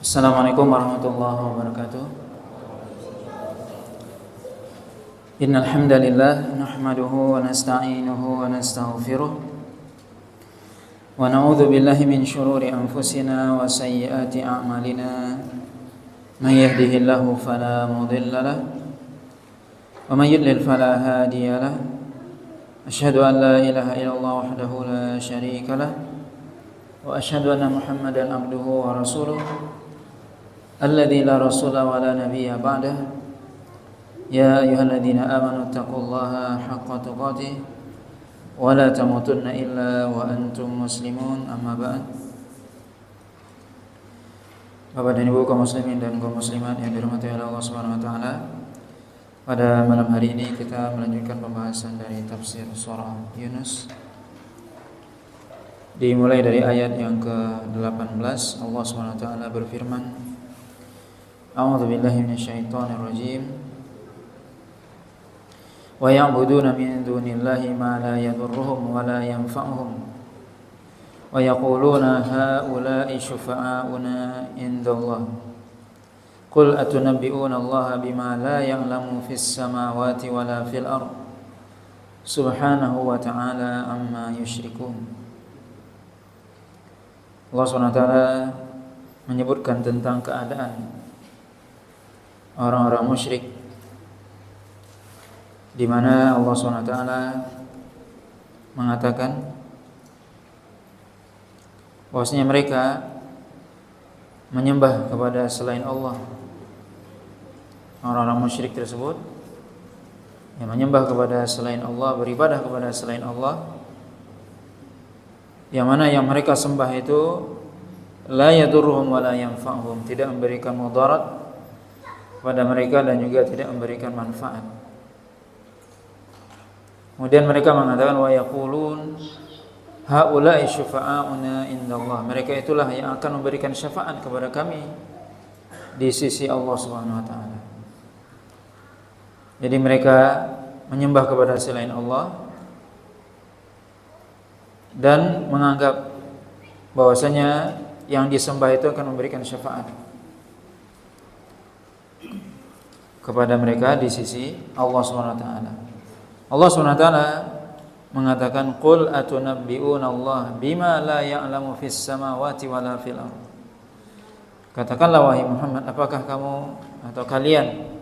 Assalamualaikum warahmatullahi wabarakatuh. Innal hamdalillah nahmaduhu wa nasta'inuhu wa nastaghfiruh wa na'udzu billahi min shururi anfusina wa sayyiati a'malina. May yahdihillahu fala mudilla lahu wa may yudlil fala hadiya lahu. Asyhadu an la ilaha illallah wahdahu la syarika lahu wa asyhadu anna Muhammadan abduhu wa rasuluh alladzi la rasula wa la nabiyya ba'dah. Ya ayyuhalladzina amanu taqullaha haqqa tuqatih wa la tamutunna illa wa antum muslimun, amma ba'd. Bapak dan Ibu kaum muslimin dan kaum muslimat yang dirahmati oleh Allah Subhanahu wa taala, pada malam hari ini kita melanjutkan pembahasan dari tafsir surah Yunus. Dimulai dari ayat yang ke-18, Allah Subhanahu wa taala berfirman, A'udzu billahi minasyaitonir rajim. Wa ya'buduna min dunillahi ma la yadurruhum wa la yanfa'uhum wa yaquluna haula'i syufa'auna indallah. Qul atunabbi'una Allaha bima la ya'lamu fis samawati wa la fil ard. Subhanahu wa ta'ala amma yusyrikun. Allah SWT menyebutkan tentang keadaan orang-orang musyrik, di mana Allah SWT mengatakan bahwasanya mereka menyembah kepada selain Allah. Orang-orang musyrik tersebut yang menyembah kepada selain Allah, beribadah kepada selain Allah, yang mana yang mereka sembah itu la yadurruhum wa la yanfa'uhum, tidak memberikan mudarat pada mereka dan juga tidak memberikan manfaat. Kemudian mereka mengatakan wa yaqulun haula'i syufa'auna indallah, mereka itulah yang akan memberikan syafaat kepada kami di sisi Allah Subhanahu wa taala. Jadi mereka menyembah kepada selain Allah dan menganggap bahwasanya yang disembah itu akan memberikan syafaat kepada mereka di sisi Allah Subhanahu wa taala. Allah Subhanahu wa taala mengatakan, qul atunabbi'una Allah bima la ya'lamu fis samawati wa la fil ard. Katakanlah wahai Muhammad, apakah kamu atau kalian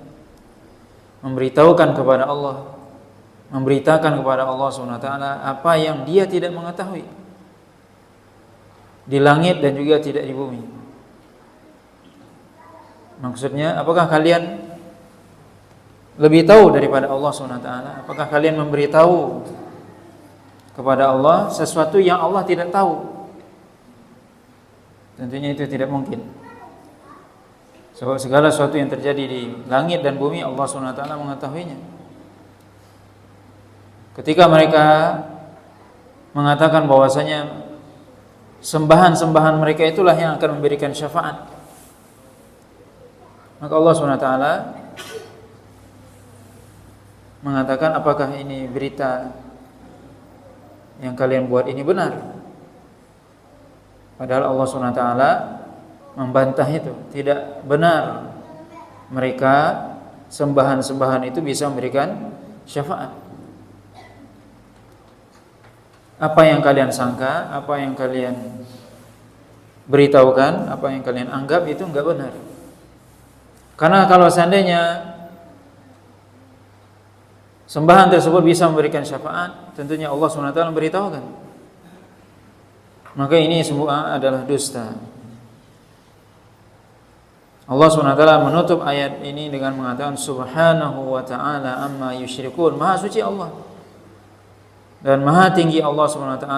memberitahukan kepada Allah, memberitakan kepada Allah Subhanahu wa taala apa yang Dia tidak mengetahui di langit dan juga tidak di bumi. Maksudnya, apakah kalian lebih tahu daripada Allah SWT? Apakah kalian memberitahu kepada Allah sesuatu yang Allah tidak tahu? Tentunya itu tidak mungkin. Sebab segala sesuatu yang terjadi di langit dan bumi Allah SWT mengetahuinya. Ketika mereka mengatakan bahwasanya sembahan-sembahan mereka itulah yang akan memberikan syafaat, maka Allah SWT mengatakan, apakah ini berita yang kalian buat ini benar? Padahal Allah SWT membantah itu, tidak benar mereka sembahan-sembahan itu bisa memberikan syafaat. Apa yang kalian sangka, apa yang kalian beritahukan, apa yang kalian anggap itu enggak benar. Karena kalau seandainya sembahan tersebut bisa memberikan syafaat, tentunya Allah SWT memberitahukan. Maka ini semua adalah dusta. Allah SWT menutup ayat ini dengan mengatakan, Subhanahu wa ta'ala amma yusyrikun. Maha suci Allah dan maha tinggi Allah SWT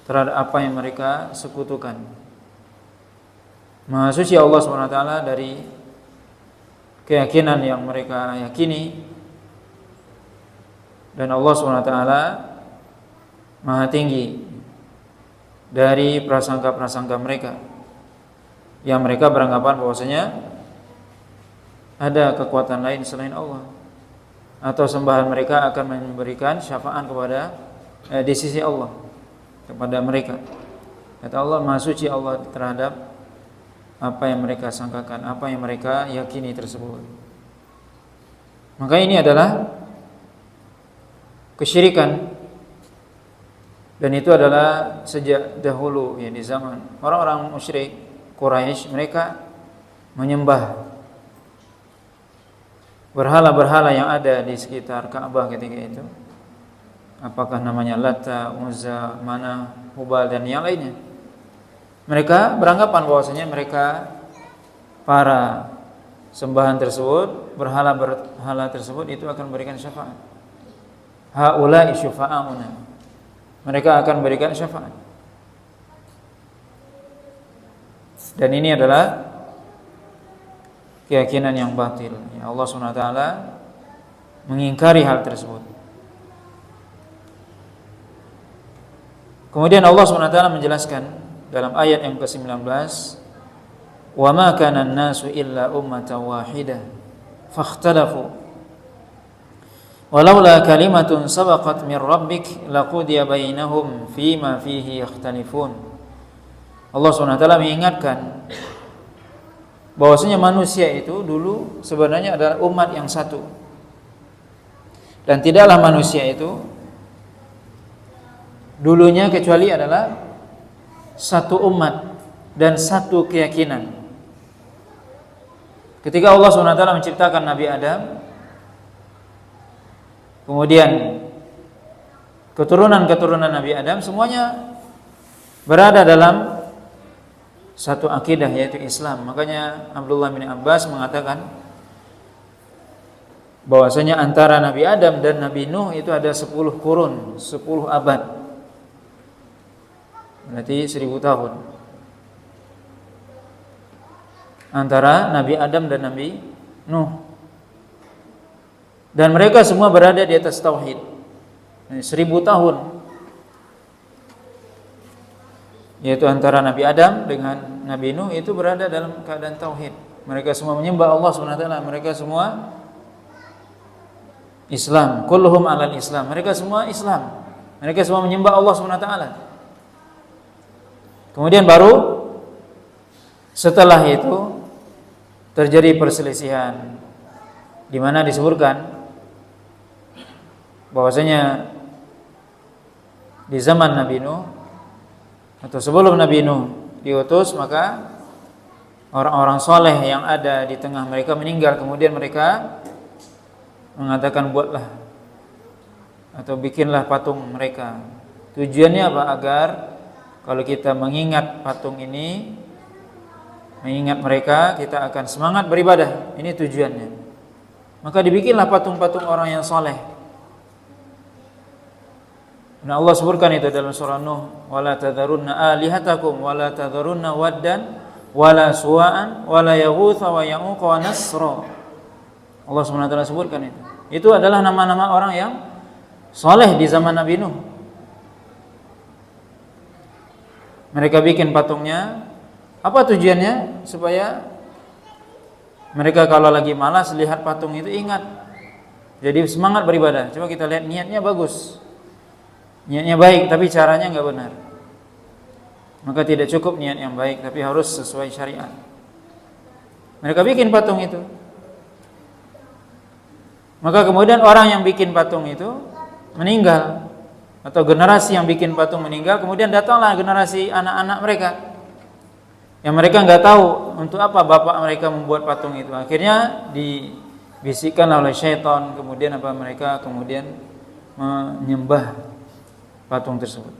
terhadap apa yang mereka sekutukan. Maha suci Allah SWT dari keyakinan yang mereka yakini, dan Allah SWT maha tinggi dari prasangka-prasangka mereka yang mereka beranggapan bahwasanya ada kekuatan lain selain Allah, atau sembahan mereka akan memberikan syafaat kepada di sisi Allah kepada mereka. Kata Allah, Maha suci Allah terhadap apa yang mereka sangkakan, apa yang mereka yakini tersebut. Maka ini adalah kesyirikan, dan itu adalah sejak dahulu ya, di zaman orang-orang musyrik Quraisy, mereka menyembah berhala-berhala yang ada di sekitar Ka'bah ketika itu. Apakah namanya Lata, Uzza, Manah, Hubal dan yang lainnya. Mereka beranggapan bahwasanya mereka, para sembahan tersebut, berhala-berhala tersebut itu akan memberikan syafaat. Haula'i syufa'auna. Mereka akan memberikan syafaat. Dan ini adalah keyakinan yang batil. Ya, Allah SWT mengingkari hal tersebut. Kemudian Allah SWT menjelaskan dalam ayat yang ke-19, "Wa ma kana an-nasu illa ummatan wahidah fakhtalafu walaula kalimatun sabaqat min rabbik laqudiya bainahum fima fihi yakhtalifun." Allah SWT mengingatkan bahwasanya manusia itu dulu sebenarnya adalah umat yang satu, dan tidaklah manusia itu dulunya kecuali adalah satu umat dan satu keyakinan. Ketika Allah SWT menciptakan Nabi Adam, kemudian keturunan-keturunan Nabi Adam semuanya berada dalam satu akidah, yaitu Islam. Makanya Abdullah bin Abbas mengatakan bahwasanya antara Nabi Adam dan Nabi Nuh itu ada 10 kurun, 10 abad. Berarti 1000 tahun antara Nabi Adam dan Nabi Nuh. Dan mereka semua berada di atas tauhid. 1000 tahun, yaitu antara Nabi Adam dengan Nabi Nuh itu berada dalam keadaan tauhid. Mereka semua menyembah Allah SWT. Mereka semua Islam. Kulluhum alal Islam. Mereka semua Islam. Mereka semua menyembah Allah SWT. Kemudian baru setelah itu terjadi perselisihan, di mana disebutkan bahwasanya di zaman Nabi Nuh atau sebelum Nabi Nuh diutus, maka orang-orang soleh yang ada di tengah mereka meninggal. Kemudian mereka mengatakan, buatlah atau bikinlah patung mereka. Tujuannya apa? Agar kalau kita mengingat patung ini, mengingat mereka, kita akan semangat beribadah. Ini tujuannya. Maka dibikinlah patung-patung orang yang soleh. Nah, Allah sebutkan itu dalam surah Nuh, wala tadharunna alihatakum wala tadharunna waddan wala suwa'an wala yaghutsa wa ya'uqa wa nasra. Allah SWT sebutkan itu. Itu adalah nama-nama orang yang soleh di zaman Nabi Nuh. Mereka bikin patungnya. Apa tujuannya? Supaya mereka kalau lagi malas lihat patung itu ingat, jadi semangat beribadah. Coba kita lihat, niatnya bagus, niatnya baik, tapi caranya enggak benar. Maka tidak cukup niat yang baik, tapi harus sesuai syariat. Mereka bikin patung itu. Maka kemudian orang yang bikin patung itu meninggal, atau generasi yang bikin patung meninggal. Kemudian datanglah generasi anak-anak mereka, yang mereka nggak tahu untuk apa bapak mereka membuat patung itu. Akhirnya dibisikkan oleh syaitan. Kemudian mereka kemudian menyembah patung tersebut.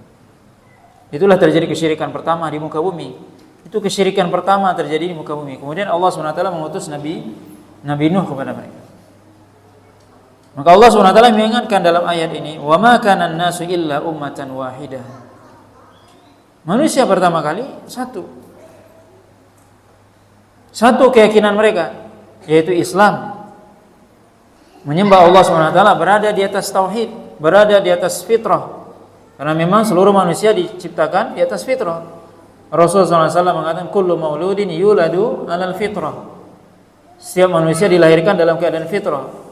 Itulah terjadi kesyirikan pertama di muka bumi. Itu kesyirikan pertama terjadi di muka bumi. Kemudian Allah SWT mengutus Nabi Nuh kepada mereka. Maka Allah SWT mengingatkan dalam ayat ini, wa ma kana an-nasu illa ummatan wahidah. Manusia pertama kali satu keyakinan mereka, yaitu Islam. Menyembah Allah SWT, berada di atas tauhid, berada di atas fitrah. Karena memang seluruh manusia diciptakan di atas fitrah. Rasulullah SAW mengatakan, kullu mauludin yuladu alal fitrah. Setiap manusia dilahirkan dalam keadaan fitrah.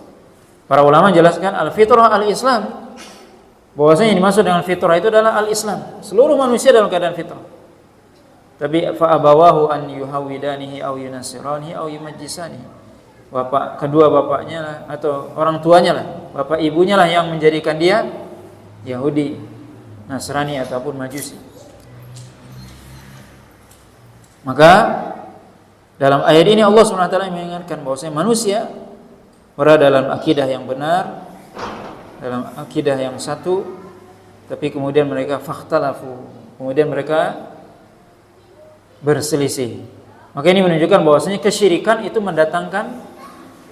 Para ulama menjelaskan al-fitrah al-Islam. Bahwasanya yang dimaksud dengan fitrah itu adalah al-Islam. Seluruh manusia dalam keadaan fitrah. Tapi fa abawahu an yuhawidanihi aw yunasiranihi aw yumajjisanihi. Kedua bapaknya lah, atau orang tuanya lah, bapak ibunya lah yang menjadikan dia Yahudi, Nasrani ataupun Majusi. Maka dalam ayat ini Allah SWT mengingatkan bahwasanya manusia berada dalam akidah yang benar, dalam akidah yang satu, tapi kemudian mereka fakhtalafu, kemudian mereka berselisih. Maka ini menunjukkan bahwasanya kesyirikan itu mendatangkan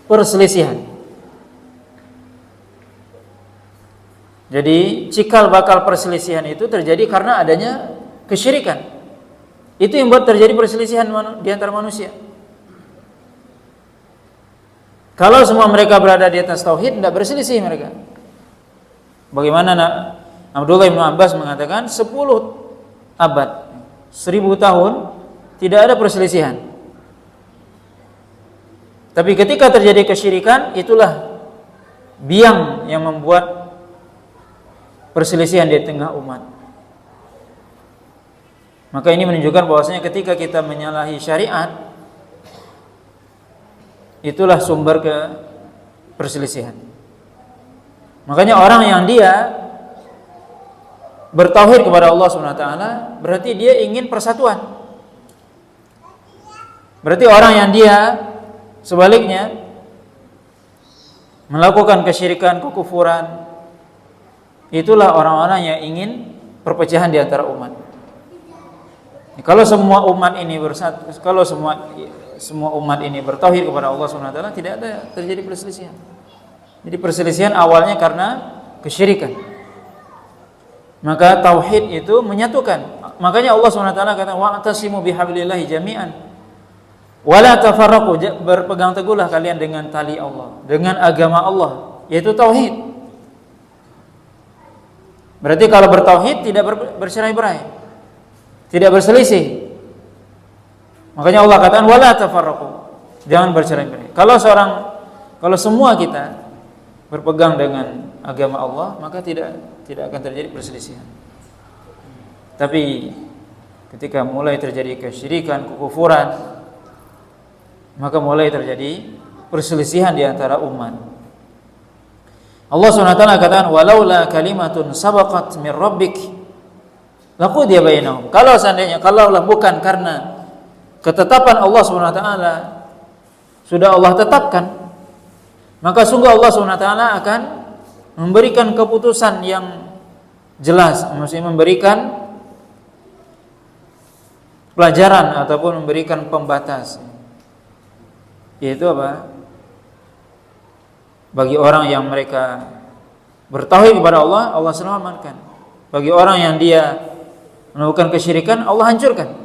perselisihan. Jadi cikal bakal perselisihan itu terjadi karena adanya kesyirikan. Itu yang buat terjadi perselisihan di antara manusia. Kalau semua mereka berada di atas tauhid, tidak berselisih mereka. Bagaimana Abdullah bin Abbas mengatakan 10 abad, 1000 tahun tidak ada perselisihan. Tapi ketika terjadi kesyirikan, itulah biang yang membuat perselisihan di tengah umat. Maka ini menunjukkan bahwasanya ketika kita menyalahi syariat, itulah sumber ke perselisihan. Makanya orang yang dia bertauhid kepada Allah SWT, berarti dia ingin persatuan. Berarti orang yang dia sebaliknya melakukan kesyirikan, kekufuran, itulah orang-orang yang ingin perpecahan di antara umat. Kalau semua umat ini bersatu, kalau semua umat ini bertauhid kepada Allah SWT, tidak ada terjadi perselisihan. Jadi perselisihan awalnya karena kesyirikan. Maka tauhid itu menyatukan. Makanya Allah SWT kata wa'tasimu bihablillahi jami'an wala tafarraqu, berpegang teguhlah kalian dengan tali Allah, dengan agama Allah, yaitu tauhid. Berarti kalau bertauhid tidak bercerai-berai, tidak berselisih. Makanya Allah katakan wala tafarraqu, jangan bercerai-berai. Kalau semua kita berpegang dengan agama Allah, maka tidak akan terjadi perselisihan. Tapi ketika mulai terjadi kesyirikan, kekufuran, maka mulai terjadi perselisihan di antara umat. Allah SWT katakan walaula kalimatun sabaqat min rabbik laqudiya bainahum. Kalau seandainya, kalaulah bukan karena ketetapan Allah SWT sudah Allah tetapkan, maka sungguh Allah SWT akan memberikan keputusan yang jelas, maksudnya memberikan pelajaran ataupun memberikan pembatas. Yaitu apa? Bagi orang yang mereka bertauhid kepada Allah, Allah selamatkan. Bagi orang yang dia melakukan kesyirikan, Allah hancurkan.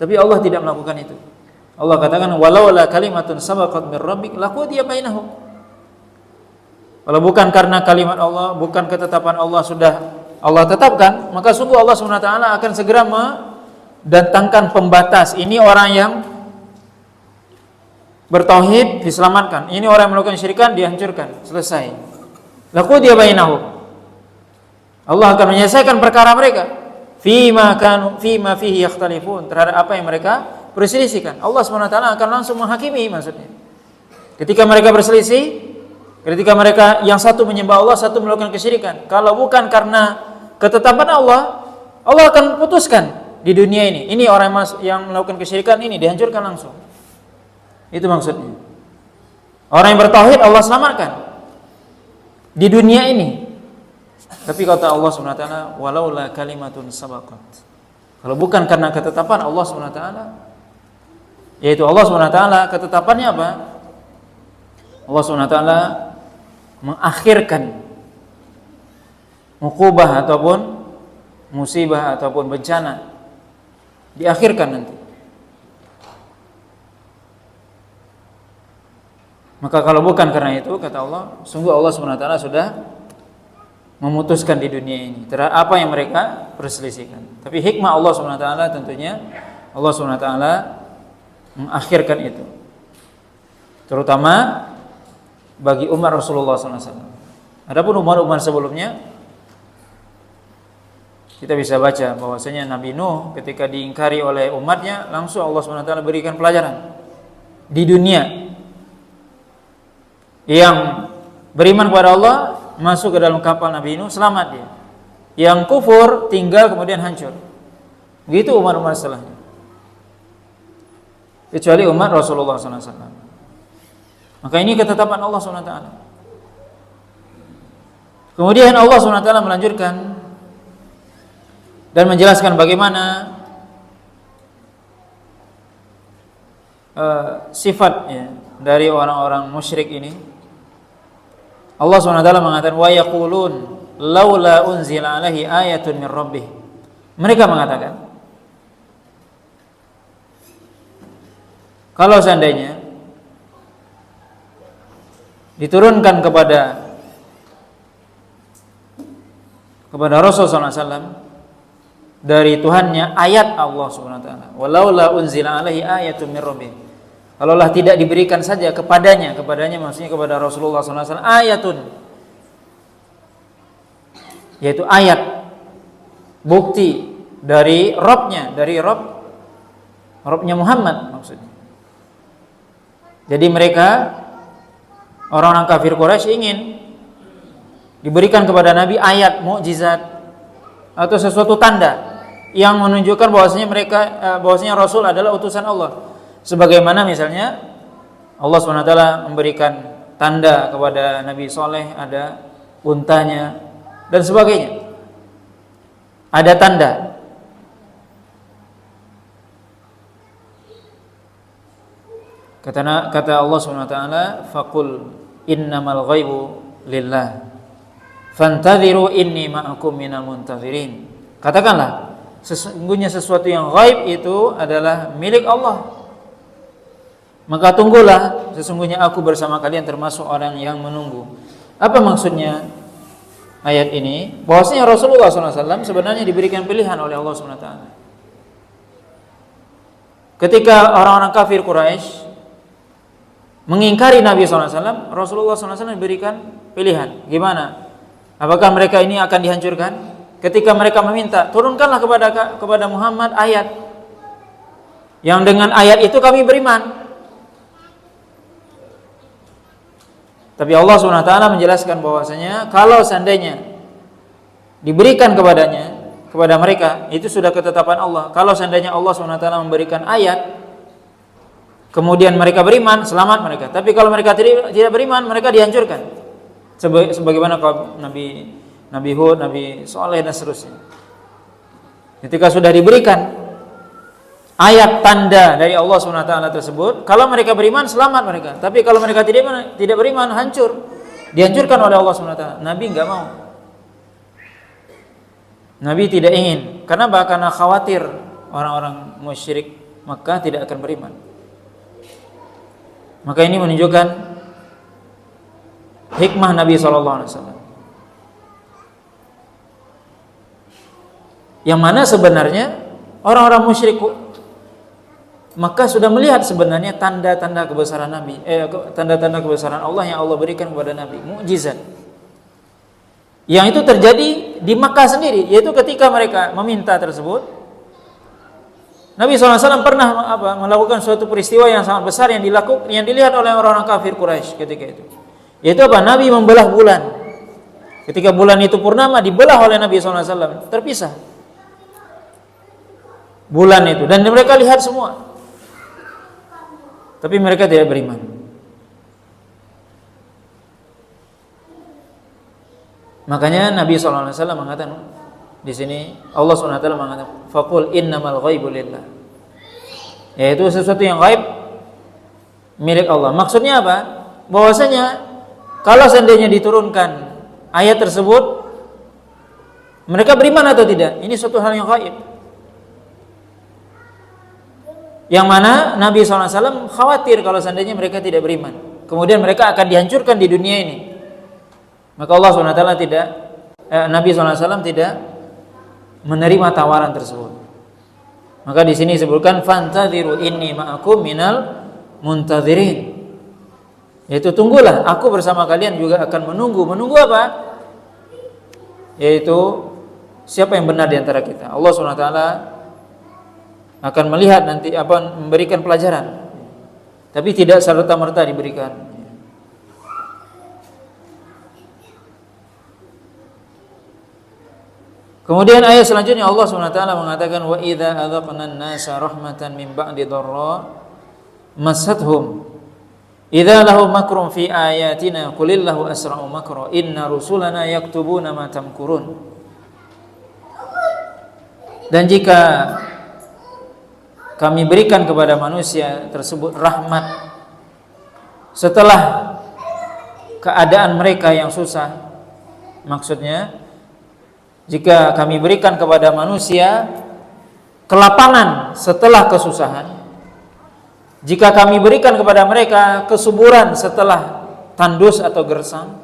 Tapi Allah tidak melakukan itu. Allah katakan walaula kalimatun sabaqat min rabbik laqudiya bainahum. Kalau bukan karena kalimat Allah, bukan ketetapan Allah sudah Allah tetapkan, maka sungguh Allah SWT akan segera mendatangkan pembatas. Ini orang yang bertauhid diselamatkan, ini orang yang melakukan syirikan dihancurkan, selesai. Laqudiya bainahum. Allah akan menyelesaikan perkara mereka. Fima fihi yakhtalifun, terhadap apa yang mereka perselisihkan. Allah SWT akan langsung menghakimi, maksudnya. Ketika mereka berselisih, ketika mereka yang satu menyembah Allah, satu melakukan kesyirikan, kalau bukan karena ketetapan Allah, Allah akan putuskan di dunia ini. Ini orang yang melakukan kesyirikan ini dihancurkan langsung. Itu maksudnya. Orang yang bertauhid Allah selamatkan di dunia ini. Tapi kata Allah SWT walaula kalimatun sabaqat, kalau bukan karena ketetapan Allah SWT, yaitu Allah SWT ketetapannya apa? Allah SWT mengakhirkan uqubah ataupun musibah ataupun bencana, diakhirkan nanti. Maka kalau bukan karena itu, kata Allah, sungguh Allah SWT sudah memutuskan di dunia ini terhadap apa yang mereka perselisihkan. Tapi hikmah Allah SWT tentunya, Allah SWT mengakhirkan itu, terutama bagi umat Rasulullah SAW. Adapun umat-umat sebelumnya, Kita bisa baca bahwasanya Nabi Nuh ketika diingkari oleh umatnya, langsung Allah SWT berikan pelajaran di dunia. Yang beriman kepada Allah masuk ke dalam kapal Nabi Nuh, selamat dia. Yang kufur tinggal kemudian hancur. Begitu umat-umat setelahnya. Kecuali umat Rasulullah SAW. Maka ini ketetapan Allah SWT. Kemudian Allah SWT melanjutkan dan menjelaskan bagaimana sifat dari orang-orang musyrik ini. Allah SWT mengatakan wa yaqulun laula unzila alaihi ayatun min rabbih. Mereka mengatakan, kalau seandainya diturunkan kepada Rasulullah SAW dari Tuhannya ayat Allah Subhanahu wa taala. Walaula unzila alaihi ayatun min rabbih. Kalaulah tidak diberikan saja kepadanya maksudnya kepada Rasulullah SAW ayatun, yaitu ayat bukti dari Rabbnya, Rabbnya Muhammad maksudnya. Jadi mereka orang-orang kafir Quraisy ingin diberikan kepada Nabi ayat, mukjizat atau sesuatu tanda yang menunjukkan bahwasanya Rasul adalah utusan Allah. Sebagaimana misalnya Allah SWT memberikan tanda kepada Nabi Saleh, ada untanya dan sebagainya. Ada tanda. Kata Allah SWT, faqul innamal ghaibu lillah fantadhiru inni ma'akum minal muntazirin. Katakanlah, sesungguhnya sesuatu yang ghaib itu adalah milik Allah. Maka tunggulah, sesungguhnya aku bersama kalian termasuk orang yang menunggu. Apa maksudnya ayat ini? Bahwasanya Rasulullah SAW sebenarnya diberikan pilihan oleh Allah SWT. Ketika orang-orang kafir Quraisy mengingkari Nabi SAW, Rasulullah SAW diberikan pilihan. Gimana? Apakah mereka ini akan dihancurkan? Ketika mereka meminta, turunkanlah kepada Muhammad ayat, yang dengan ayat itu kami beriman. Tapi Allah SWT menjelaskan bahwasanya kalau seandainya diberikan kepada mereka, itu sudah ketetapan Allah. Kalau seandainya Allah SWT memberikan ayat, kemudian mereka beriman, selamat mereka. Tapi kalau mereka tidak beriman, mereka dihancurkan. Sebagaimana kaum Nabi Hud, Nabi Saleh dan seterusnya. Ketika sudah diberikan ayat tanda dari Allah SWT tersebut, kalau mereka beriman, selamat mereka. Tapi kalau mereka tidak beriman, hancur. Dihancurkan oleh Allah SWT. Nabi enggak mau. Nabi tidak ingin. Kenapa? Karena khawatir orang-orang musyrik Makkah tidak akan beriman. Maka ini menunjukkan hikmah Nabi SAW. Yang mana sebenarnya orang-orang musyrik Maka sudah melihat sebenarnya tanda-tanda kebesaran Nabi, tanda-tanda kebesaran Allah yang Allah berikan kepada Nabi, mukjizat. Yang itu terjadi di Makkah sendiri, yaitu ketika mereka meminta tersebut, Nabi SAW pernah melakukan suatu peristiwa yang sangat besar yang dilihat oleh orang-orang kafir Quraisy ketika itu. Yaitu apa? Nabi membelah bulan. Ketika bulan itu purnama dibelah oleh Nabi SAW, terpisah bulan itu, dan mereka lihat semua. Tapi mereka tidak beriman. Makanya Nabi SAW mengatakan di sini, Allah SWT mengatakan, faqul innamal ghaibu lillah. Yaitu sesuatu yang gaib milik Allah. Maksudnya apa? Bahwasanya kalau seandainya diturunkan ayat tersebut, mereka beriman atau tidak? Ini suatu hal yang gaib. Yang mana Nabi SAW khawatir kalau seandainya mereka tidak beriman, kemudian mereka akan dihancurkan di dunia ini. Maka Allah SWT Nabi SAW tidak menerima tawaran tersebut. Maka di sini disebutkan fantadhiru inni ma'akum minal muntadzirin. Yaitu tunggulah, aku bersama kalian juga akan menunggu. Menunggu apa? Yaitu siapa yang benar di antara kita. Allah SWT akan melihat nanti memberikan pelajaran. Tapi tidak serta-merta diberikan. Kemudian ayat selanjutnya Allah SWT mengatakan wa idza adzaqna an-nasa rahmatan min ba'di dharra masathum idza lahum makrun fi ayatina qulillahu asra'u makra inna rusulana yaktubuna ma tamkurun. Dan jika kami berikan kepada manusia tersebut rahmat setelah keadaan mereka yang susah, maksudnya jika kami berikan kepada manusia kelapangan setelah kesusahan, jika kami berikan kepada mereka kesuburan setelah tandus atau gersang,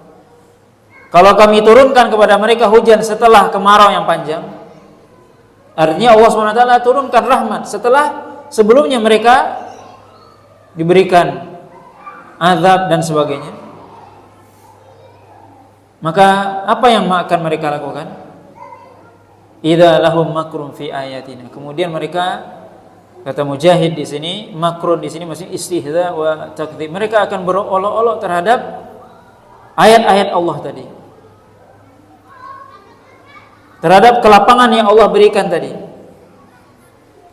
kalau kami turunkan kepada mereka hujan setelah kemarau yang panjang, artinya Allah SWT turunkan rahmat setelah sebelumnya mereka diberikan azab dan sebagainya. Maka apa yang akan mereka lakukan? Idza lahum makrun fi ayatina. Kemudian mereka, kata Mujahid di sini, makrun di sini maksudnya istihza wa takdzib. Mereka akan berolok-olok terhadap ayat-ayat Allah tadi, terhadap kelapangan yang Allah berikan tadi,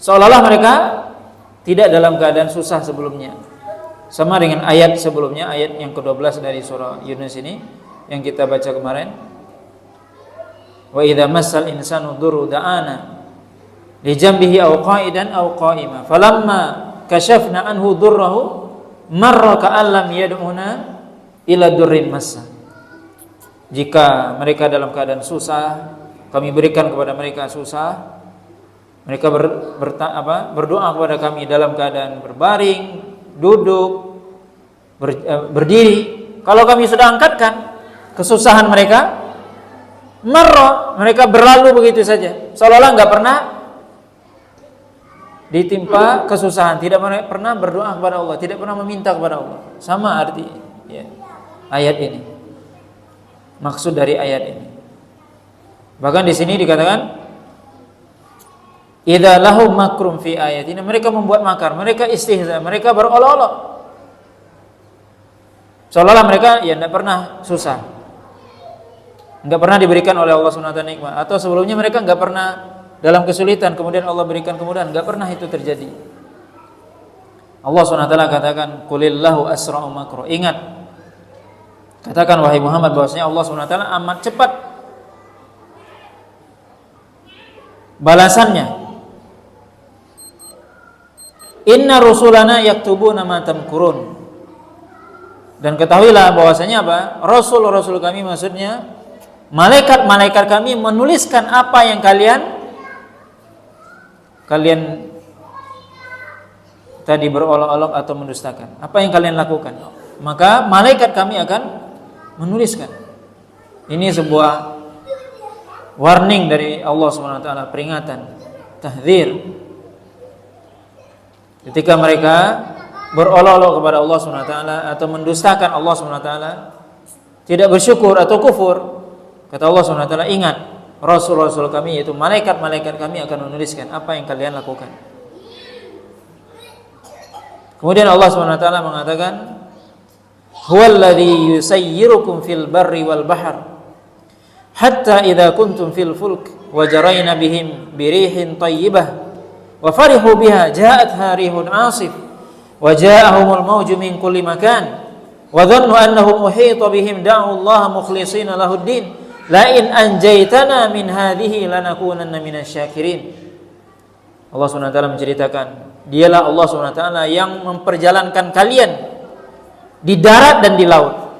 seolah-olah mereka tidak dalam keadaan susah sebelumnya. Sama dengan ayat sebelumnya, ayat yang ke-12 dari surah Yunus ini yang kita baca kemarin. Wa idza massal insanu dhurru da'ana li jambihi aw qa'idan aw qa'ima falamma kashafna anhu dhurrahu marra ka'an lam yad'una ila dhurrin massa. Jika mereka dalam keadaan susah, kami berikan kepada mereka susah, mereka berdoa kepada kami dalam keadaan berbaring, duduk, berdiri. Kalau kami sudah angkatkan kesusahan mereka, marra, mereka berlalu begitu saja, seolah-olah nggak pernah ditimpa kesusahan, tidak pernah berdoa kepada Allah, tidak pernah meminta kepada Allah. Sama arti ya, ayat ini, maksud dari ayat ini. Bahkan di sini dikatakan idza lahum makrum fi ayatina, mereka membuat makar, mereka istihza, mereka berolok-olok, seolah-olah mereka ya tidak pernah susah, nggak pernah diberikan oleh Allah SWT nikmat, atau sebelumnya mereka nggak pernah dalam kesulitan kemudian Allah berikan kemudahan, nggak pernah itu terjadi. Allah SWT katakan qulillahu asra'u makra. Ingat, katakan wahai Muhammad bahwasanya Allah SWT amat cepat balasannya. Inna rusulana yaktubuna ma tamkurun. Dan ketahuilah bahwasanya apa? Rasul-rasul kami, maksudnya malaikat-malaikat kami menuliskan apa yang kalian tadi berolok-olok atau mendustakan, apa yang kalian lakukan, maka malaikat kami akan menuliskan. Ini sebuah warning dari Allah SWT, peringatan, tahdzir. Ketika mereka berolok-olok kepada Allah SWT atau mendustakan Allah SWT, tidak bersyukur atau kufur, kata Allah SWT, ingat, Rasul-Rasul kami, yaitu malaikat-malaikat kami akan menuliskan apa yang kalian lakukan. Kemudian Allah SWT mengatakan, huwallazi yusayyirukum fil barri wal bahr hatta idza kuntum fil fulk wa jarayna bihim birihin thayyibah wa farihu biha ja'atha rihun 'asif wa ja'ahumul mawju min kulli makan wa dhannu annahum uhita bihim da'u Allah mukhlishina lahud-din la in anjaytana min hadhihi lanakunanna minasyakirin. Allah SWT menceritakan, dialah Allah SWT yang memperjalankan kalian di darat dan di laut.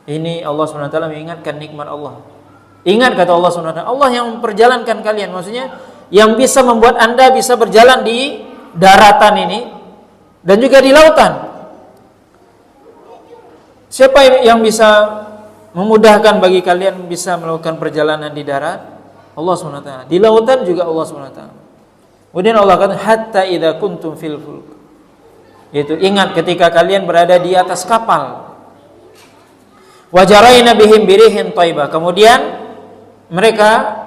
Ini Allah SWT mengingatkan nikmat Allah. Ingat, kata Allah SWT, Allah yang memperjalankan kalian, maksudnya yang bisa membuat Anda bisa berjalan di daratan ini dan juga di lautan. Siapa yang bisa memudahkan bagi kalian bisa melakukan perjalanan di darat? Allah SWT. Di lautan juga Allah SWT. Kemudian Allah kata hatta idza kuntum fil fulk, yaitu ingat ketika kalian berada di atas kapal. Wajaraina bihim birihin thayyibah, kemudian mereka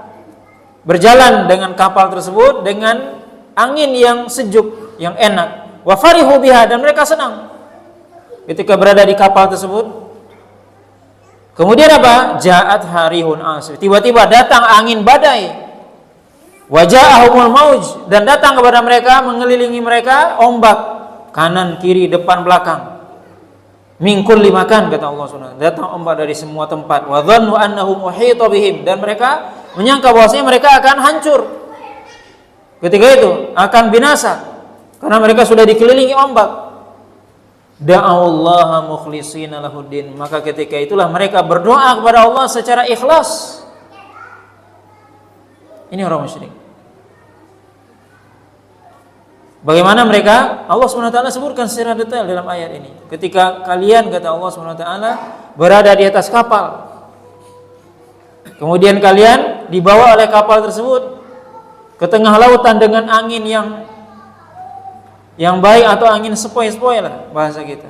berjalan dengan kapal tersebut dengan angin yang sejuk, yang enak. Wa farihu biha, dan mereka senang ketika berada di kapal tersebut. Kemudian apa? Ja'at harihun asif, tiba-tiba datang angin badai. Wa ja'ahumul mauj, dan datang kepada mereka, mengelilingi mereka ombak kanan, kiri, depan, belakang. Min kulli makan, kata Allah SWT, datang ombak dari semua tempat. Wa dhannu annahum uhita bihim, dan mereka menyangka bahwasanya mereka akan hancur. Ketika itu akan binasa karena mereka sudah dikelilingi ombak. Da'allaha mukhlishina lahuddin, maka ketika itulah mereka berdoa kepada Allah secara ikhlas. Ini orang musyrik. Bagaimana mereka? Allah SWT sebutkan secara detail dalam ayat ini. Ketika kalian, kata Allah SWT, berada di atas kapal, kemudian kalian dibawa oleh kapal tersebut ke tengah lautan dengan angin yang baik, atau angin sepoi-sepoi lah bahasa kita.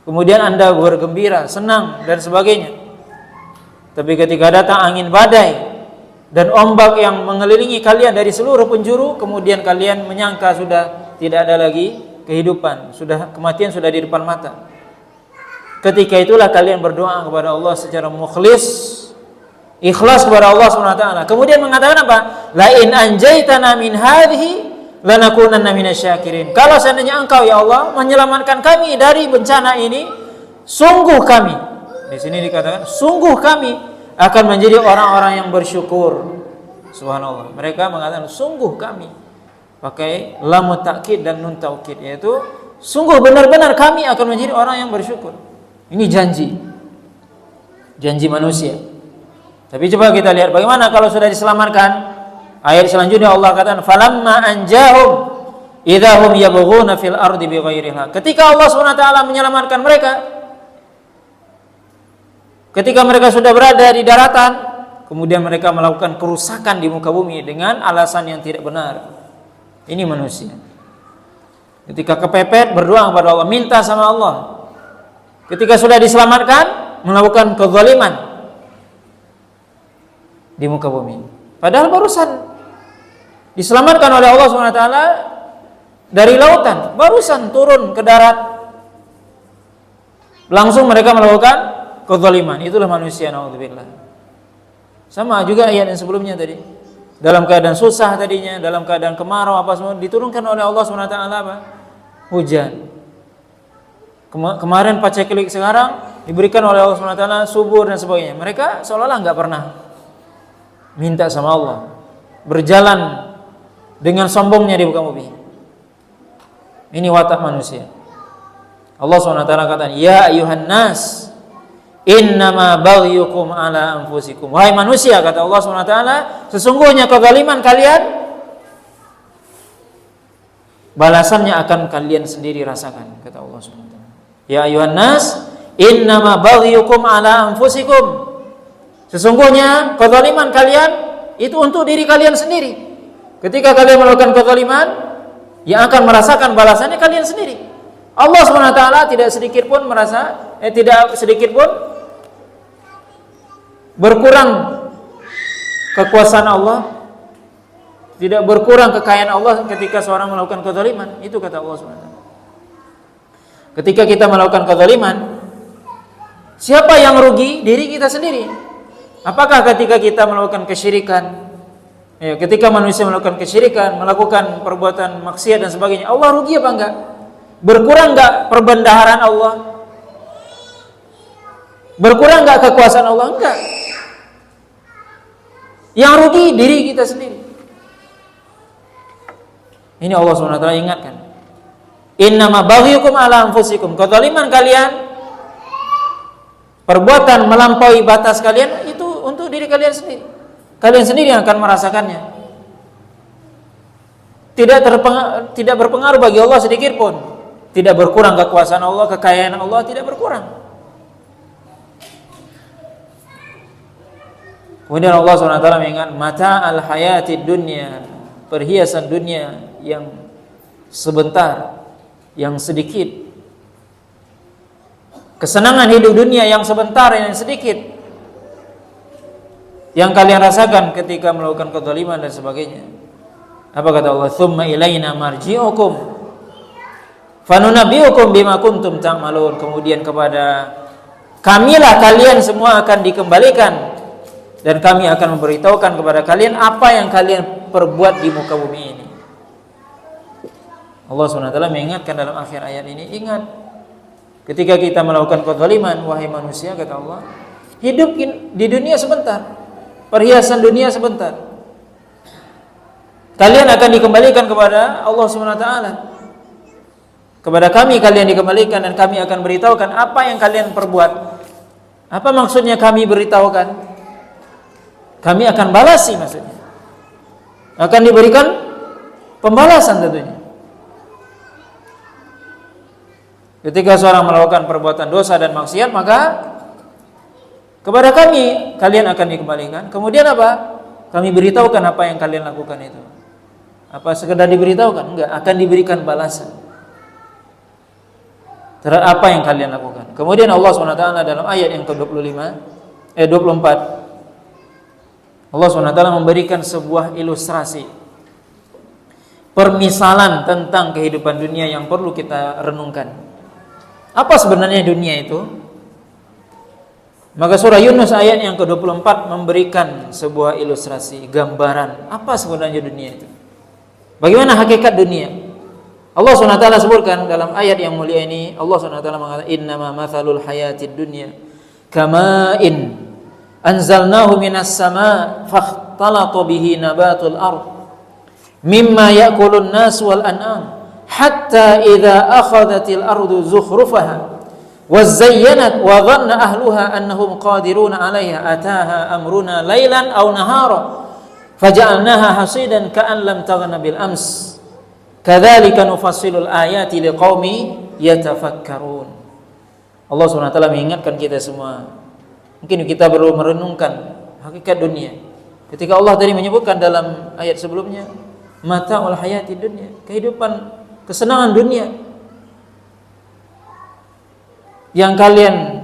Kemudian Anda bergembira, senang dan sebagainya. Tapi ketika datang angin badai dan ombak yang mengelilingi kalian dari seluruh penjuru, kemudian kalian menyangka sudah tidak ada lagi kehidupan, sudah kematian sudah di depan mata. Ketika itulah kalian berdoa kepada Allah secara mukhlis, ikhlas kepada Allah SWT. Kemudian mengatakan apa? La in anjaitana min hadhihi lanakunanna minasyakirin. Kalau seandainya Engkau ya Allah menyelamatkan kami dari bencana ini, sungguh kami, di sini dikatakan sungguh kami akan menjadi orang-orang yang bersyukur. Subhanallah. Mereka mengatakan sungguh kami, pakai lam takkid dan nun taukid, yaitu sungguh benar-benar kami akan menjadi orang yang bersyukur. Ini janji manusia. Tapi coba kita lihat bagaimana kalau sudah diselamatkan. Ayat selanjutnya Allah katakan falamma anjahum idahum yabghuna fil ardi bighairiha. Ketika Allah SWT menyelamatkan mereka, ketika mereka sudah berada di daratan, kemudian mereka melakukan kerusakan di muka bumi dengan alasan yang tidak benar. Ini manusia. Ketika kepepet berdoa kepada Allah, minta sama Allah. Ketika sudah diselamatkan, melakukan kezaliman di muka bumi. Padahal barusan diselamatkan oleh Allah SWT dari lautan, barusan turun ke darat, langsung mereka melakukan kezaliman. Itulah manusia, naudzubillah. Sama juga ayat yang sebelumnya tadi, dalam keadaan susah tadinya, dalam keadaan kemarau apa semua, diturunkan oleh Allah SWT apa? Hujan. Kemarin paceklik, sekarang diberikan oleh Allah SWT subur dan sebagainya. Mereka seolah-olah nggak pernah minta sama Allah, berjalan dengan sombongnya di muka bumi. Ini watak manusia. Allah SWT kata, ya ayuhan nas innama baghyukum ala anfusikum. Wahai manusia, kata Allah SWT, sesungguhnya kezaliman kalian balasannya akan kalian sendiri rasakan, kata Allah SWT. Ya ayuhan nas innama baghyukum ala anfusikum. Sesungguhnya kezaliman kalian itu untuk diri kalian sendiri. Ketika kalian melakukan kezaliman, yang akan merasakan balasannya kalian sendiri. Allah SWT tidak sedikit pun tidak sedikit pun berkurang kekuasaan Allah, tidak berkurang kekayaan Allah ketika seorang melakukan kezaliman. Itu kata Allah SWT. Ketika kita melakukan kezaliman, siapa yang rugi? Diri kita sendiri. Apakah ketika kita melakukan kesyirikan, ketika manusia melakukan kesyirikan, melakukan perbuatan maksiat dan sebagainya, Allah rugi apa enggak? Berkurang enggak perbendaharaan Allah? Berkurang enggak kekuasaan Allah? Enggak. Yang rugi diri kita sendiri. Ini Allah SWT ingatkan. Innama baghyukum ala anfusikum. Kezaliman kalian, perbuatan melampaui batas kalian itu untuk diri kalian sendiri. Kalian sendiri yang akan merasakannya. Tidak berpengaruh bagi Allah sedikit pun. Tidak berkurang kekuasaan Allah, kekayaan Allah tidak berkurang. Kemudian Allah SWT mengingat mata al-hayati dunya, perhiasan dunia yang sebentar, yang sedikit. Kesenangan hidup dunia yang sebentar, yang sedikit. yang kalian rasakan ketika melakukan kezaliman dan sebagainya. Apa kata Allah? Tsumma ilaina marji'ukum fanunabbi'ukum bima kuntum ta'malun. Kemudian kepada kamilah kalian semua akan dikembalikan dan kami akan memberitahukan kepada kalian apa yang kalian perbuat di muka bumi ini. Allah SWT mengingatkan dalam akhir ayat ini, ingat ketika kita melakukan kezaliman, wahai manusia, kata Allah, hidup di dunia sebentar, perhiasan dunia sebentar. Kalian akan dikembalikan kepada Allah SWT. Kepada kami kalian dikembalikan dan kami akan beritahukan apa yang kalian perbuat. Apa maksudnya kami beritahukan? Kami akan balasi maksudnya. Akan diberikan pembalasan tentunya. Ketika seorang melakukan perbuatan dosa dan maksiat, maka kepada kami kalian akan dikembalikan. Kemudian apa? Kami beritahukan apa yang kalian lakukan itu. Apa sekedar diberitahukan? Enggak, akan diberikan balasan terhadap apa yang kalian lakukan. Kemudian Allah SWT dalam ayat yang ke-24 Allah SWT memberikan sebuah ilustrasi, permisalan tentang kehidupan dunia yang perlu kita renungkan. Apa sebenarnya dunia itu? Maka surah Yunus ayat yang ke-24 memberikan sebuah ilustrasi, gambaran apa sebenarnya dunia itu. Bagaimana hakikat dunia? Allah SWT sebutkan dalam ayat yang mulia ini, Allah SWT mengatakan, innama mathalul hayatid dunya kama'in anzalnahu minas sama' fakhtalata bihi nabatul ard mimma ya'kulun nas wal an'am hatta idza akhadhatil ardu zukhrufaha wa zayyanat wa dhanna ahluha annahum qadiruna 'alaiha ataha amruna lailan aw nahara faja'alnaha hasidan ka'an lam taghna bil ams kadzalika nufassilul ayati liqaumi yatafakkarun. Allah SWT mengingatkan kita semua, mungkin kita perlu merenungkan hakikat dunia. Ketika Allah tadi menyebutkan dalam ayat sebelumnya mata'ul hayati dunya, kehidupan kesenangan dunia yang kalian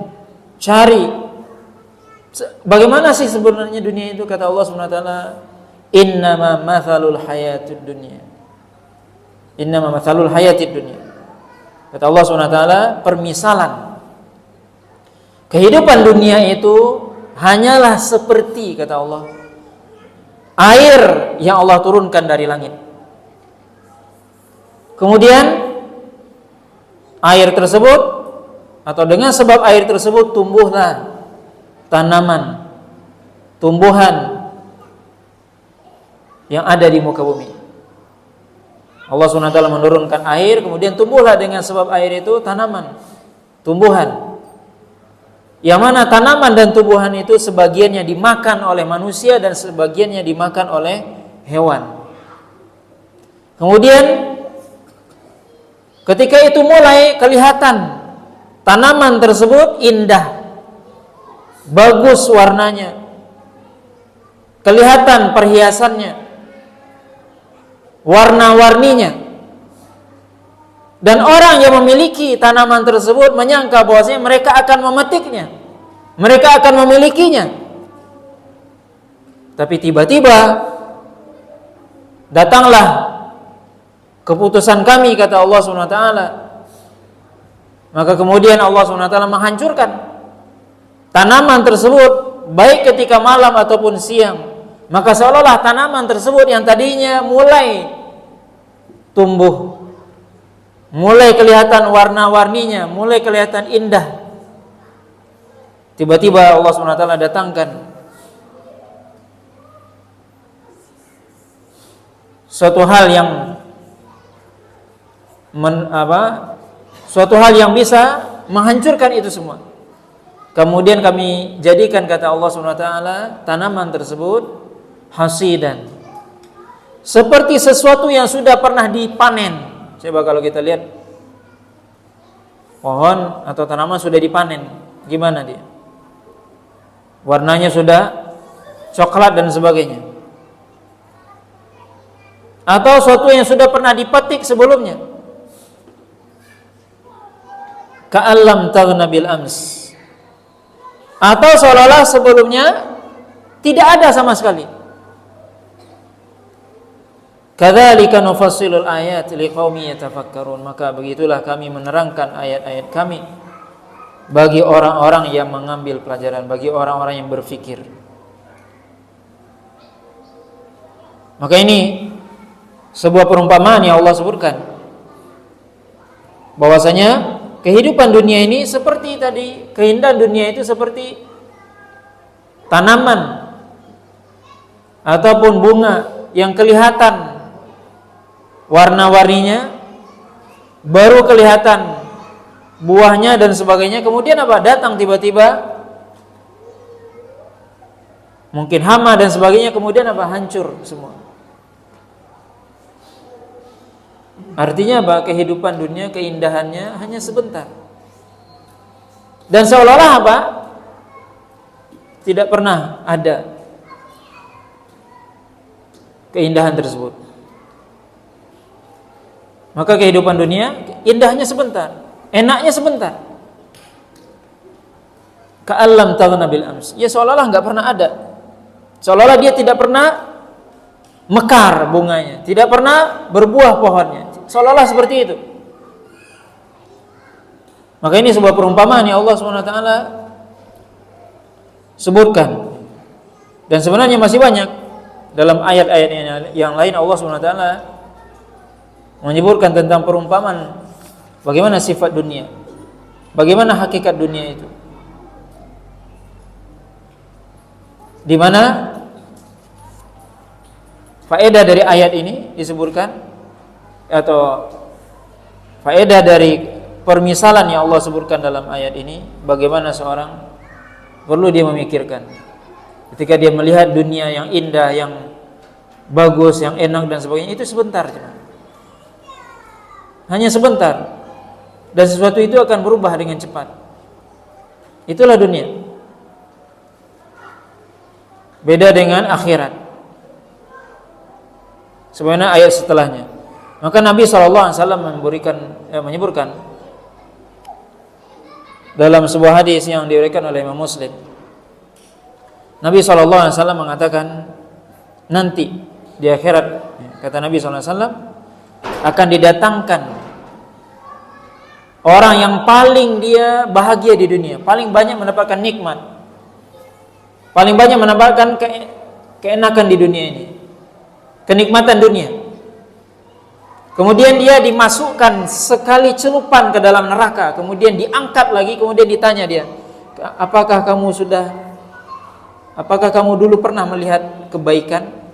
cari. Bagaimana sih sebenarnya dunia itu? Kata Allah SWT, innama mathalul hayatid dunya, innama mathalul hayatid dunya. Kata Allah SWT, permisalan kehidupan dunia itu hanyalah seperti, kata Allah, air yang Allah turunkan dari langit. Kemudian air tersebut, atau dengan sebab air tersebut tumbuhlah tanaman, tumbuhan yang ada di muka bumi. Allah SWT menurunkan air, kemudian tumbuhlah dengan sebab air itu tanaman, tumbuhan. Yang mana tanaman dan tumbuhan itu sebagiannya dimakan oleh manusia dan sebagiannya dimakan oleh hewan. Kemudian ketika itu mulai kelihatan tanaman tersebut indah, bagus warnanya, kelihatan perhiasannya, warna-warninya, dan orang yang memiliki tanaman tersebut menyangka bahwasanya mereka akan memetiknya, mereka akan memilikinya. Tapi tiba-tiba datanglah keputusan kami, kata Allah SWT. Maka kemudian Allah SWT menghancurkan tanaman tersebut, baik ketika malam ataupun siang. Maka seolah-olah tanaman tersebut yang tadinya mulai tumbuh, mulai kelihatan warna-warninya, mulai kelihatan indah, tiba-tiba Allah SWT datangkan suatu hal yang suatu hal yang bisa menghancurkan itu semua. Kemudian kami jadikan, kata Allah SWT, tanaman tersebut hasidan, seperti sesuatu yang sudah pernah dipanen. Coba kalau kita lihat pohon atau tanaman sudah dipanen, gimana dia? Warnanya sudah coklat dan sebagainya. Atau sesuatu yang sudah pernah dipetik sebelumnya, ka'allam taghna bil ams, atau seolah-olah sebelumnya Tidak ada sama sekali. Kadzalika nufassilul ayat liqaumin yatafakkarun. Maka begitulah kami menerangkan ayat-ayat kami bagi orang-orang yang mengambil pelajaran, bagi orang-orang yang berfikir. Maka ini sebuah perumpamaan yang Allah sebutkan, bahwasanya kehidupan dunia ini seperti tadi, keindahan dunia itu seperti tanaman ataupun bunga yang kelihatan warna-warninya, baru kelihatan buahnya dan sebagainya, kemudian apa? Datang tiba-tiba mungkin hama dan sebagainya, kemudian apa? Hancur semua. Artinya apa? Kehidupan dunia, keindahannya hanya sebentar. Dan seolah-olah apa? Tidak pernah ada keindahan tersebut. Maka kehidupan dunia indahnya sebentar, enaknya sebentar. Ka'allam taghna bil ams. Ya seolah-olah enggak pernah ada. Seolah-olah dia tidak pernah mekar bunganya, tidak pernah berbuah pohonnya. Seolah-olah seperti itu. Maka ini sebuah perumpamaan yang Allah SWT sebutkan. Dan sebenarnya masih banyak dalam ayat-ayat yang lain Allah SWT menyebutkan tentang perumpamaan bagaimana sifat dunia, bagaimana hakikat dunia itu, di mana faedah dari ayat ini disebutkan, atau faedah dari permisalan yang Allah sebutkan dalam ayat ini, bagaimana seorang perlu dia memikirkan ketika dia melihat dunia yang indah, yang bagus, yang enak dan sebagainya, itu sebentar cuma. Hanya sebentar, dan sesuatu itu akan berubah dengan cepat. Itulah dunia. Beda dengan akhirat. Sebenarnya ayat setelahnya. Maka Nabi SAW menyebutkan dalam sebuah hadis yang diriwayatkan oleh Imam Muslim. Nabi SAW mengatakan, nanti di akhirat, kata Nabi SAW, akan didatangkan orang yang paling dia bahagia di dunia, paling banyak mendapatkan nikmat, paling banyak mendapatkan keenakan di dunia ini, kenikmatan dunia. Kemudian dia dimasukkan sekali celupan ke dalam neraka, kemudian diangkat lagi, kemudian ditanya dia, apakah kamu dulu pernah melihat kebaikan?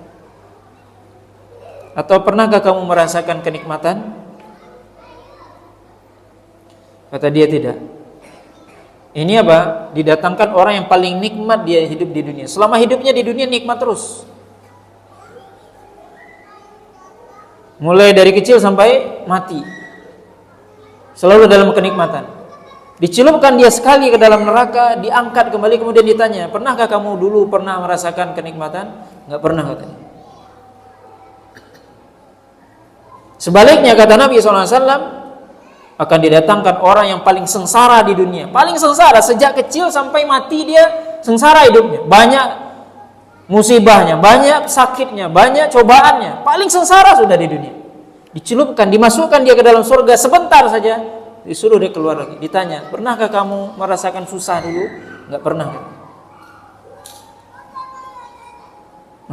Atau pernahkah kamu merasakan kenikmatan? Kata dia tidak. Ini apa? Didatangkan orang yang paling nikmat dia hidup di dunia. Selama hidupnya di dunia nikmat terus. Mulai dari kecil sampai mati, selalu dalam kenikmatan. Dicelupkan dia sekali ke dalam neraka, diangkat kembali, kemudian ditanya, pernahkah kamu dulu pernah merasakan kenikmatan? Enggak pernah, katanya. Sebaliknya kata Nabi SAW, akan didatangkan orang yang paling sengsara di dunia. Paling sengsara, sejak kecil sampai mati dia sengsara hidupnya. Banyak musibahnya, banyak sakitnya, banyak cobaannya. Paling sengsara sudah di dunia. Dicelupkan, dimasukkan dia ke dalam surga sebentar saja, disuruh dia keluar lagi. Ditanya, pernahkah kamu merasakan susah dulu? Enggak pernah.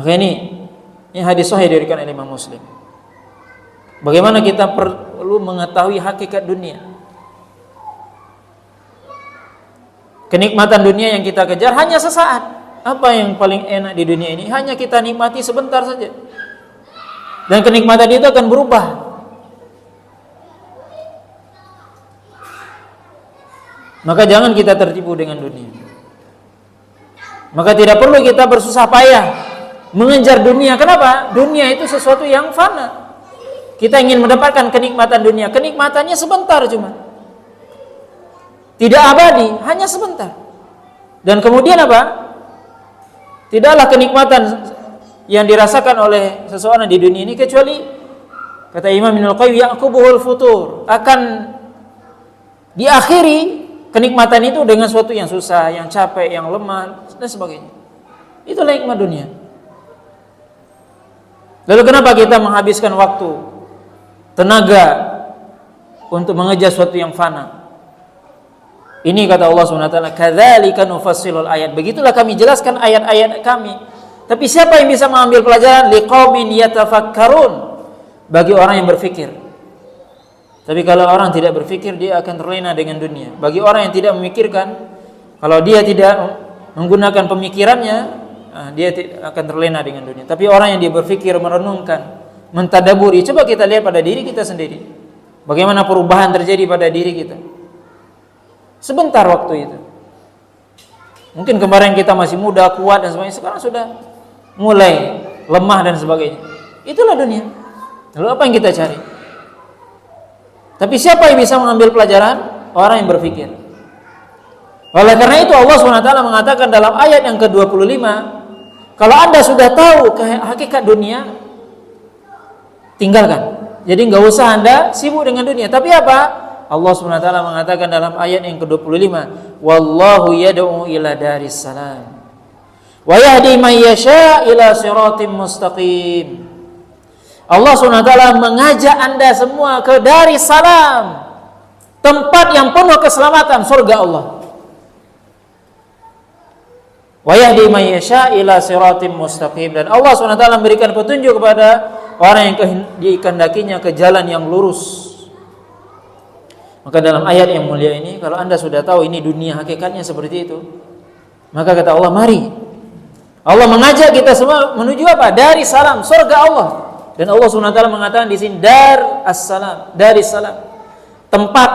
Maka ini hadis sahih diriwayatkan oleh Imam Muslim. Bagaimana kita perlu mengetahui hakikat dunia. Kenikmatan dunia yang kita kejar hanya sesaat. Apa yang paling enak di dunia ini? Hanya kita nikmati sebentar saja. Dan kenikmatan itu akan berubah. Maka jangan kita tertipu dengan dunia. Maka tidak perlu kita bersusah payah mengejar dunia. Kenapa? Dunia itu sesuatu yang fana. Kita ingin mendapatkan kenikmatan dunia, kenikmatannya sebentar cuma. Tidak abadi, hanya sebentar. Dan kemudian apa? Tidaklah kenikmatan yang dirasakan oleh seseorang di dunia ini kecuali, kata Imam Ibnul Qayyim, yaqubuhul futur, akan diakhiri kenikmatan itu dengan sesuatu yang susah, yang capek, yang lemah dan sebagainya. Itulah hikmah dunia. Lalu kenapa kita menghabiskan waktu, tenaga untuk mengejar sesuatu yang fana? Ini kata Allah SWT, kadzalika nufassilul ayat. Begitulah kami jelaskan ayat-ayat kami. Tapi siapa yang bisa mengambil pelajaran? Liqaumin yatafakkarun, bagi orang yang berfikir. Tapi kalau orang tidak berfikir, dia akan terlena dengan dunia. Bagi orang yang tidak memikirkan, kalau dia tidak menggunakan pemikirannya, dia akan terlena dengan dunia. Tapi orang yang dia berfikir, merenungkan, mentadaburi, coba kita lihat pada diri kita sendiri, bagaimana perubahan terjadi pada diri kita. Sebentar waktu itu. Mungkin kemarin kita masih muda, kuat dan sebagainya, sekarang sudah mulai lemah dan sebagainya. Itulah dunia. Lalu apa yang kita cari? Tapi siapa yang bisa mengambil pelajaran? Orang yang berfikir. Oleh karena itu Allah SWT mengatakan dalam ayat yang ke-25, kalau Anda sudah tahu hakikat dunia, tinggalkan. Jadi nggak usah Anda sibuk dengan dunia. Tapi apa? Allah SWT mengatakan dalam ayat yang ke-25, wallahu yad'u ila daris salam wa yahdi man yasha ila siratim mustaqim. Allah SWT mengajak Anda semua ke daris salam, tempat yang penuh keselamatan, surga Allah. Wa yahdi man yasha ila siratim mustaqim, dan Allah SWT memberikan petunjuk kepada orang yang dikehendakinya ke jalan yang lurus. Maka dalam ayat yang mulia ini, kalau Anda sudah tahu ini dunia hakikatnya seperti itu, maka kata Allah, mari. Allah mengajak kita semua menuju apa? Dari salam, surga Allah. Dan Allah SWT mengatakan di sini dar as-salam, dari salam, tempat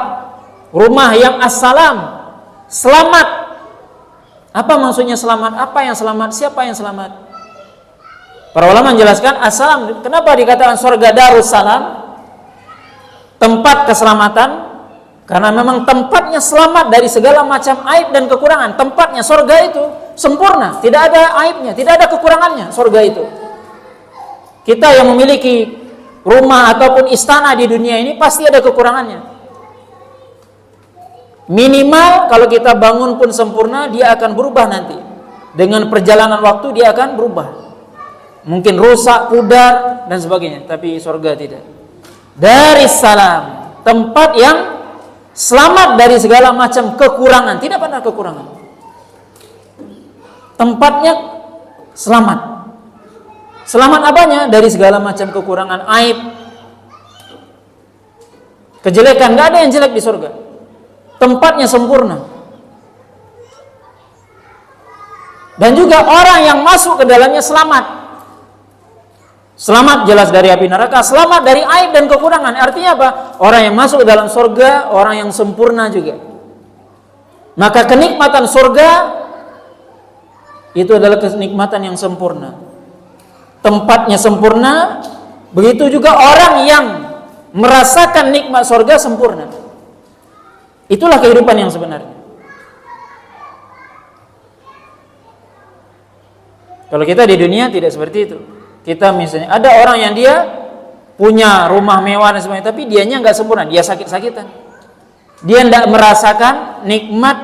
rumah yang as-salam, selamat. Apa maksudnya selamat? Apa yang selamat? Siapa yang selamat? Para ulama menjelaskan as-salam. Kenapa dikatakan surga darus salam, tempat keselamatan? Karena memang tempatnya selamat dari segala macam aib dan kekurangan. Tempatnya surga itu sempurna, tidak ada aibnya, tidak ada kekurangannya surga itu. Kita yang memiliki rumah ataupun istana di dunia ini pasti ada kekurangannya. Minimal kalau kita bangun pun sempurna, dia akan berubah nanti. Dengan perjalanan waktu dia akan berubah. Mungkin rusak, pudar dan sebagainya. Tapi surga tidak. Dari salam, tempat yang selamat dari segala macam kekurangan, tidak pernah kekurangan. Tempatnya selamat. Selamat apanya? Dari segala macam kekurangan, aib, kejelekan, tidak ada yang jelek di surga. Tempatnya sempurna. Dan juga orang yang masuk ke dalamnya selamat. Selamat jelas dari api neraka, selamat dari aib dan kekurangan. Artinya apa? Orang yang masuk ke dalam surga, orang yang sempurna juga. Maka kenikmatan surga itu adalah kenikmatan yang sempurna. Tempatnya sempurna, begitu juga orang yang merasakan nikmat surga sempurna. Itulah kehidupan yang sebenarnya. Kalau kita di dunia tidak seperti itu. Kita misalnya ada orang yang dia punya rumah mewah dan sebagainya, tapi dianya nggak sempurna, dia sakit-sakitan. Dia tidak merasakan nikmat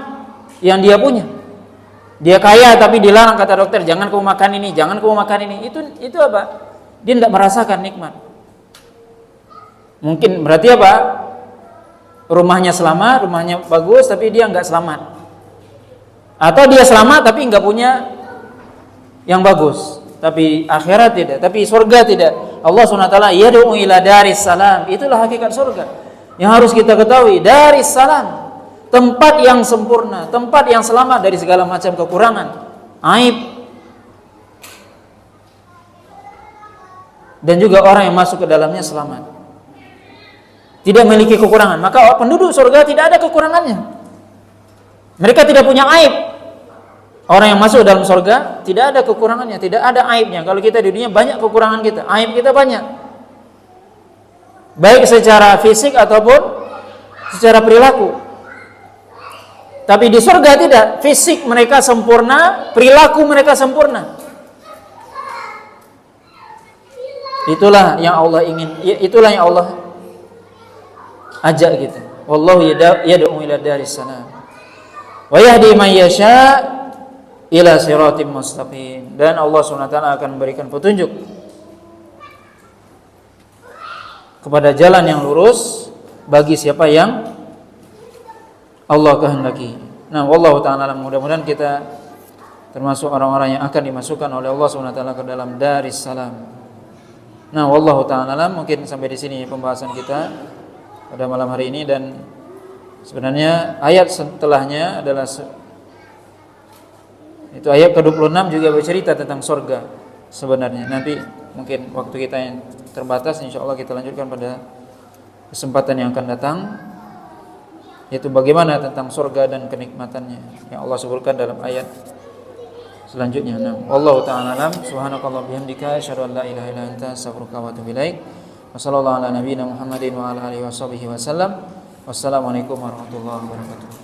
yang dia punya. Dia kaya tapi dilarang, kata dokter, jangan kamu makan ini, jangan kamu makan ini. Itu apa? Dia tidak merasakan nikmat. Mungkin berarti apa? Rumahnya selamat, rumahnya bagus, tapi dia nggak selamat. Atau dia selamat tapi nggak punya yang bagus. Tapi akhirat tidak, tapi surga tidak. Allah SWT yad'u ila daris salam. Itulah hakikat surga yang harus kita ketahui. Daris salam, tempat yang sempurna, tempat yang selamat dari segala macam kekurangan, aib. Dan juga orang yang masuk ke dalamnya selamat, tidak memiliki kekurangan. Maka penduduk surga tidak ada kekurangannya. Mereka tidak punya aib. Orang yang masuk dalam surga tidak ada kekurangannya, tidak ada aibnya. Kalau kita di dunia banyak kekurangan kita, aib kita banyak. Baik secara fisik ataupun secara perilaku. Tapi di surga tidak, fisik mereka sempurna, perilaku mereka sempurna. Itulah yang Allah ingin, itulah yang Allah ajak kita. Wallahu yad'u ila daris salam wa yahdi man yasha ila siratim mustaqim, dan Allah SWT akan memberikan petunjuk kepada jalan yang lurus bagi siapa yang Allah kehendaki. Nah, wallahu ta'ala, mudah-mudahan kita termasuk orang-orang yang akan dimasukkan oleh Allah SWT ke dalam Daris Salam. Nah, wallahu ta'ala, mungkin sampai di sini pembahasan kita pada malam hari ini, dan sebenarnya ayat setelahnya adalah itu ayat ke-26 juga bercerita tentang surga sebenarnya. Nanti mungkin waktu kita yang terbatas, insyaallah kita lanjutkan pada kesempatan yang akan datang, yaitu bagaimana tentang surga dan kenikmatannya yang Allah sebutkan dalam ayat selanjutnya. Nah, wallahu ta'ala alam. Subhanakallah bihamdika asyhadu an la ilaha illa anta astaghfiruka wa atubu ilaik. Wa sallallahu ala nabiyyina Muhammadin wa ala alihi washabihi wasallam. Wassalamualaikum warahmatullahi wabarakatuh.